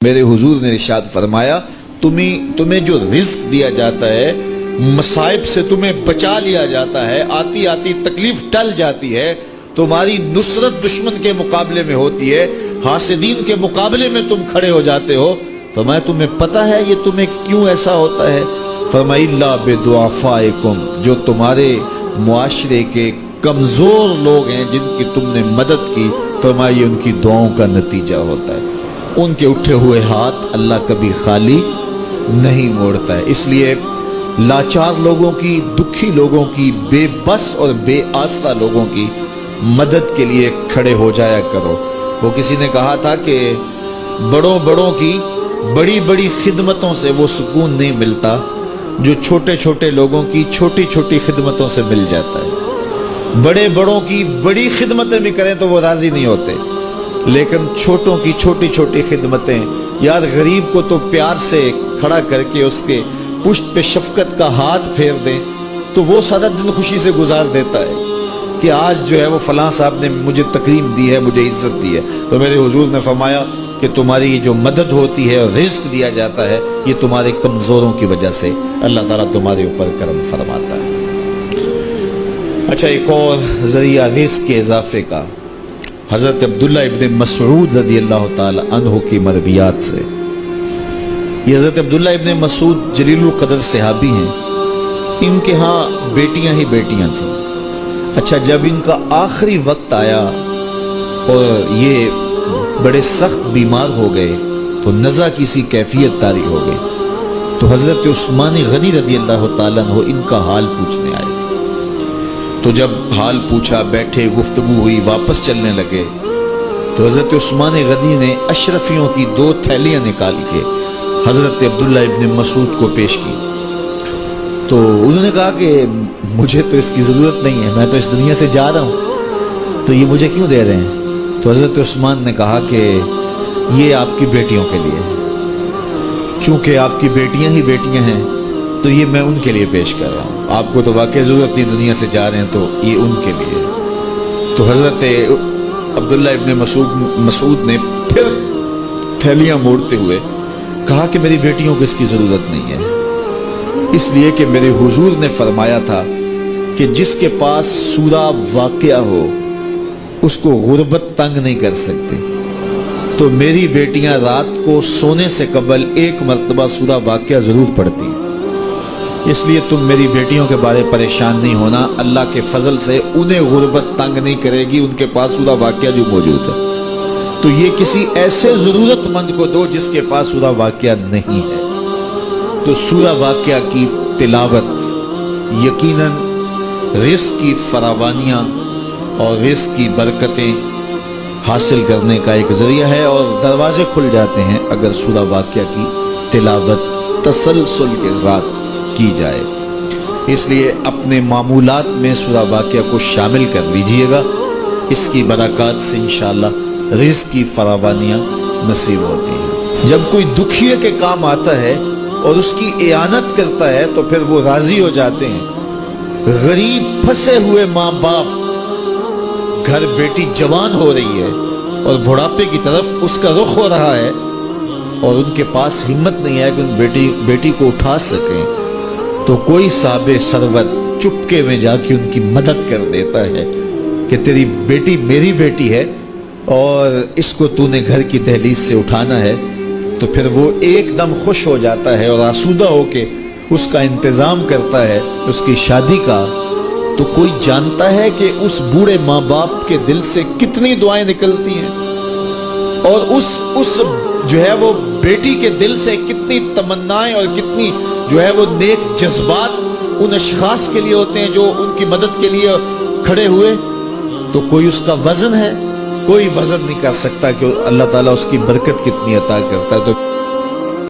میرے حضور نے ارشاد فرمایا تمہیں جو رزق دیا جاتا ہے، مصائب سے تمہیں بچا لیا جاتا ہے، آتی آتی تکلیف ٹل جاتی ہے، تمہاری نصرت دشمن کے مقابلے میں ہوتی ہے، حاسدین کے مقابلے میں تم کھڑے ہو جاتے ہو۔ فرمایا تمہیں پتہ ہے یہ تمہیں کیوں ایسا ہوتا ہے؟ فرمایا الا بدعفائکم، جو تمہارے معاشرے کے کمزور لوگ ہیں جن کی تم نے مدد کی، فرمایا یہ ان کی دعاؤں کا نتیجہ ہوتا ہے۔ ان کے اٹھے ہوئے ہاتھ اللہ کبھی خالی نہیں موڑتا ہے۔ اس لیے لاچار لوگوں کی، دکھی لوگوں کی، بے بس اور بے آسرا لوگوں کی مدد کے لیے کھڑے ہو جایا کرو۔ وہ کسی نے کہا تھا کہ بڑوں کی بڑی بڑی خدمتوں سے وہ سکون نہیں ملتا جو چھوٹے چھوٹے لوگوں کی چھوٹی چھوٹی خدمتوں سے مل جاتا ہے۔ بڑوں کی بڑی خدمتیں بھی کریں تو وہ راضی نہیں ہوتے، لیکن چھوٹوں کی چھوٹی چھوٹی خدمتیں، یار غریب کو تو پیار سے کھڑا کر کے اس کے پشت پہ شفقت کا ہاتھ پھیر دیں تو وہ سارا دن خوشی سے گزار دیتا ہے کہ آج جو ہے وہ فلاں صاحب نے مجھے تکریم دی ہے، مجھے عزت دی ہے۔ تو میرے حضور نے فرمایا کہ تمہاری جو مدد ہوتی ہے اور رزق دیا جاتا ہے، یہ تمہارے کمزوروں کی وجہ سے اللہ تعالیٰ تمہارے اوپر کرم فرماتا ہے۔ اچھا، ایک اور ذریعہ رزق کے اضافے کا حضرت عبداللہ ابن مسعود رضی اللہ تعالی عنہ کی مرویات سے۔ یہ حضرت عبداللہ ابن مسعود جلیل القدر صحابی ہیں، ان کے ہاں بیٹیاں ہی بیٹیاں تھیں۔ اچھا، جب ان کا آخری وقت آیا اور یہ بڑے سخت بیمار ہو گئے تو نزع کی سی کیفیت طاری ہو گئی، تو حضرت عثمان غنی رضی اللہ تعالیٰ عنہ ان کا حال پوچھنے آئے۔ تو جب حال پوچھا، بیٹھے، گفتگو ہوئی، واپس چلنے لگے، تو حضرت عثمان غنی نے اشرفیوں کی 2 تھیلیاں نکال کے حضرت عبداللہ ابن مسعود کو پیش کی۔ تو انہوں نے کہا کہ مجھے تو اس کی ضرورت نہیں ہے، میں تو اس دنیا سے جا رہا ہوں، تو یہ مجھے کیوں دے رہے ہیں؟ تو حضرت عثمان نے کہا کہ یہ آپ کی بیٹیوں کے لیے، چونکہ آپ کی بیٹیاں ہی بیٹیاں ہیں تو یہ میں ان کے لیے پیش کر رہا ہوں، آپ کو تو واقعی ضرورت نہیں، دنیا سے جا رہے ہیں تو یہ ان کے لیے۔ تو حضرت عبداللہ ابن مسعود نے پھر تھیلیاں موڑتے ہوئے کہا کہ میری بیٹیوں کو اس کی ضرورت نہیں ہے، اس لیے کہ میرے حضور نے فرمایا تھا کہ جس کے پاس سورہ واقعہ ہو اس کو غربت تنگ نہیں کر سکتی۔ تو میری بیٹیاں رات کو سونے سے قبل 1 مرتبہ سورہ واقعہ ضرور پڑھتی، اس لیے تم میری بیٹیوں کے بارے پریشان نہیں ہونا، اللہ کے فضل سے انہیں غربت تنگ نہیں کرے گی، ان کے پاس سورہ واقعہ جو موجود ہے۔ تو یہ کسی ایسے ضرورت مند کو دو جس کے پاس سورہ واقعہ نہیں ہے۔ تو سورہ واقعہ کی تلاوت یقیناً رزق کی فراوانیاں اور رزق کی برکتیں حاصل کرنے کا ایک ذریعہ ہے، اور دروازے کھل جاتے ہیں اگر سورہ واقعہ کی تلاوت تسلسل کے ساتھ کی جائے۔ اس لیے اپنے معمولات میں سورہ واقعہ کو شامل کر لیجئے گا، اس کی برکات سے انشاءاللہ رزق کی فراوانیاں نصیب ہوتی ہیں۔ جب کوئی دکھیے کے کام آتا ہے اور اس کی اعانت کرتا ہے تو پھر وہ راضی ہو جاتے ہیں۔ غریب پھنسے ہوئے ماں باپ، گھر بیٹی جوان ہو رہی ہے اور بڑھاپے کی طرف اس کا رخ ہو رہا ہے اور ان کے پاس ہمت نہیں ہے کہ ان بیٹی کو اٹھا سکیں، تو کوئی صاحب ثروت چپکے میں جا کے ان کی مدد کر دیتا ہے کہ تیری بیٹی میری بیٹی ہے اور اس کو تو نے گھر کی دہلیز سے اٹھانا ہے، تو پھر وہ ایک دم خوش ہو جاتا ہے اور آسودہ ہو کے اس کا انتظام کرتا ہے اس کی شادی کا۔ تو کوئی جانتا ہے کہ اس بوڑھے ماں باپ کے دل سے کتنی دعائیں نکلتی ہیں اور اس جو ہے وہ بیٹی کے دل سے کتنی تمنائیں اور کتنی جو ہے وہ نیک جذبات ان اشخاص کے لیے ہوتے ہیں جو ان کی مدد کے لیے کھڑے ہوئے۔ تو کوئی اس کا وزن ہے؟ کوئی وزن نہیں کر سکتا کہ اللہ تعالیٰ اس کی برکت کتنی عطا کرتا ہے۔ تو